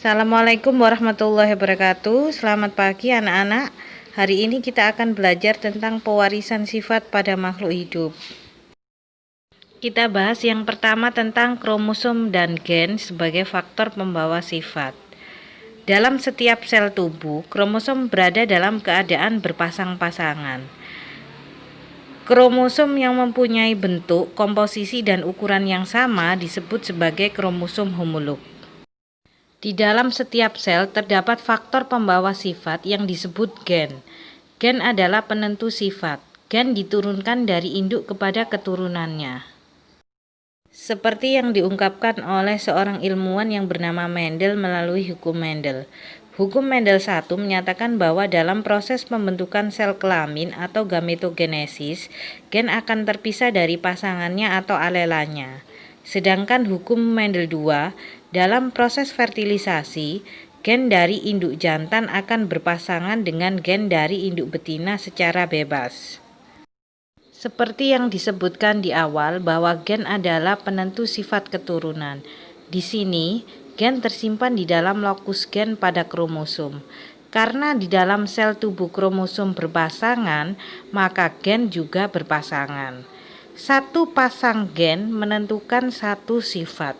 Assalamualaikum warahmatullahi wabarakatuh. Selamat pagi anak-anak. Hari ini kita akan belajar tentang pewarisan sifat pada makhluk hidup. Kita bahas yang pertama tentang kromosom dan gen sebagai faktor pembawa sifat. Dalam setiap sel tubuh, kromosom berada dalam keadaan berpasang-pasangan. Kromosom yang mempunyai bentuk, komposisi, dan ukuran yang sama disebut sebagai kromosom homolog. Di dalam setiap sel terdapat faktor pembawa sifat yang disebut gen. Gen adalah penentu sifat. Gen diturunkan dari induk kepada keturunannya. Seperti yang diungkapkan oleh seorang ilmuwan yang bernama Mendel melalui hukum Mendel. Hukum Mendel 1 menyatakan bahwa dalam proses pembentukan sel kelamin atau gametogenesis, gen akan terpisah dari pasangannya atau alelanya. Sedangkan hukum Mendel 2, dalam proses fertilisasi, gen dari induk jantan akan berpasangan dengan gen dari induk betina secara bebas. Seperti yang disebutkan di awal bahwa gen adalah penentu sifat keturunan. Di sini, gen tersimpan di dalam lokus gen pada kromosom. Karena di dalam sel tubuh kromosom berpasangan, maka gen juga berpasangan. Satu pasang gen menentukan satu sifat.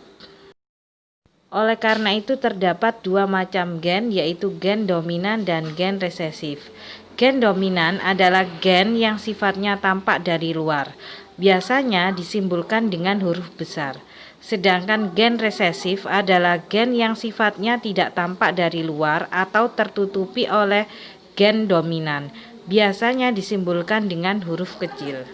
Oleh karena itu terdapat dua macam gen, yaitu gen dominan dan gen resesif. Gen dominan adalah gen yang sifatnya tampak dari luar, biasanya disimbolkan dengan huruf besar. Sedangkan gen resesif adalah gen yang sifatnya tidak tampak dari luar atau tertutupi oleh gen dominan, biasanya disimbolkan dengan huruf kecil.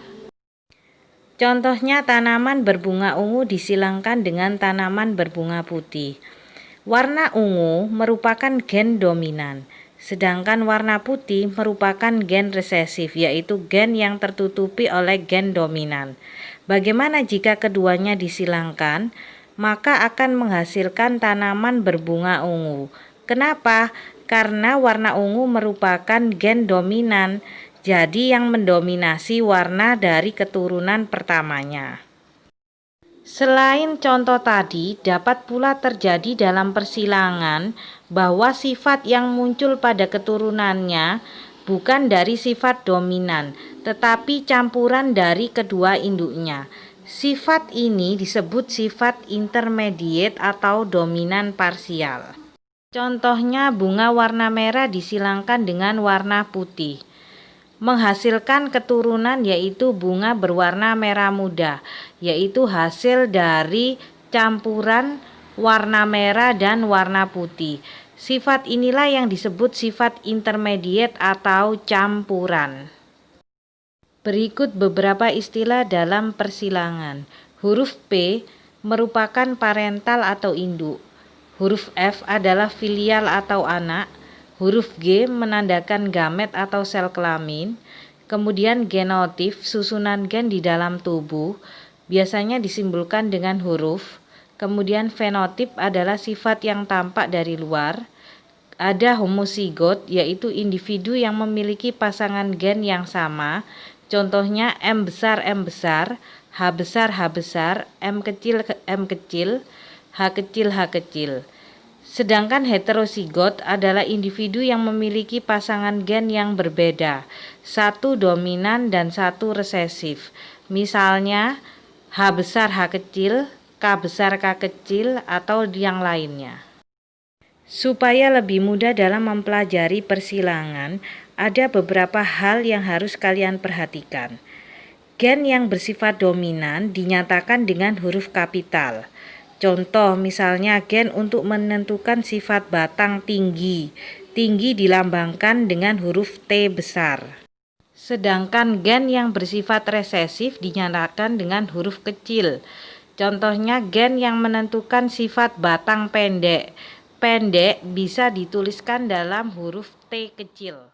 Contohnya tanaman berbunga ungu disilangkan dengan tanaman berbunga putih. Warna ungu merupakan gen dominan, sedangkan warna putih merupakan gen resesif, yaitu gen yang tertutupi oleh gen dominan. Bagaimana jika keduanya disilangkan? Maka akan menghasilkan tanaman berbunga ungu. Kenapa? Karena warna ungu merupakan gen dominan. Jadi yang mendominasi warna dari keturunan pertamanya. Selain contoh tadi, dapat pula terjadi dalam persilangan bahwa sifat yang muncul pada keturunannya bukan dari sifat dominan, tetapi campuran dari kedua induknya. Sifat ini disebut sifat intermediate atau dominan parsial. Contohnya bunga warna merah disilangkan dengan warna putih, menghasilkan keturunan yaitu bunga berwarna merah muda, yaitu hasil dari campuran warna merah dan warna putih. Sifat inilah yang disebut sifat intermediate atau campuran. Berikut beberapa istilah dalam persilangan. Huruf P merupakan parental atau induk. Huruf F adalah filial atau anak. Huruf G menandakan gamet atau sel kelamin. Kemudian genotip, susunan gen di dalam tubuh, biasanya disimbolkan dengan huruf. Kemudian fenotip adalah sifat yang tampak dari luar. Ada homozigot, yaitu individu yang memiliki pasangan gen yang sama. Contohnya M besar, H besar, M kecil, H kecil. Sedangkan heterozigot adalah individu yang memiliki pasangan gen yang berbeda, satu dominan dan satu resesif. Misalnya H besar H kecil, K besar K kecil, atau yang lainnya. Supaya lebih mudah dalam mempelajari persilangan, ada beberapa hal yang harus kalian perhatikan. Gen yang bersifat dominan dinyatakan dengan huruf kapital. Contoh misalnya gen untuk menentukan sifat batang tinggi. Tinggi dilambangkan dengan huruf T besar. Sedangkan gen yang bersifat resesif dinyatakan dengan huruf kecil. Contohnya gen yang menentukan sifat batang pendek. Pendek bisa dituliskan dalam huruf T kecil.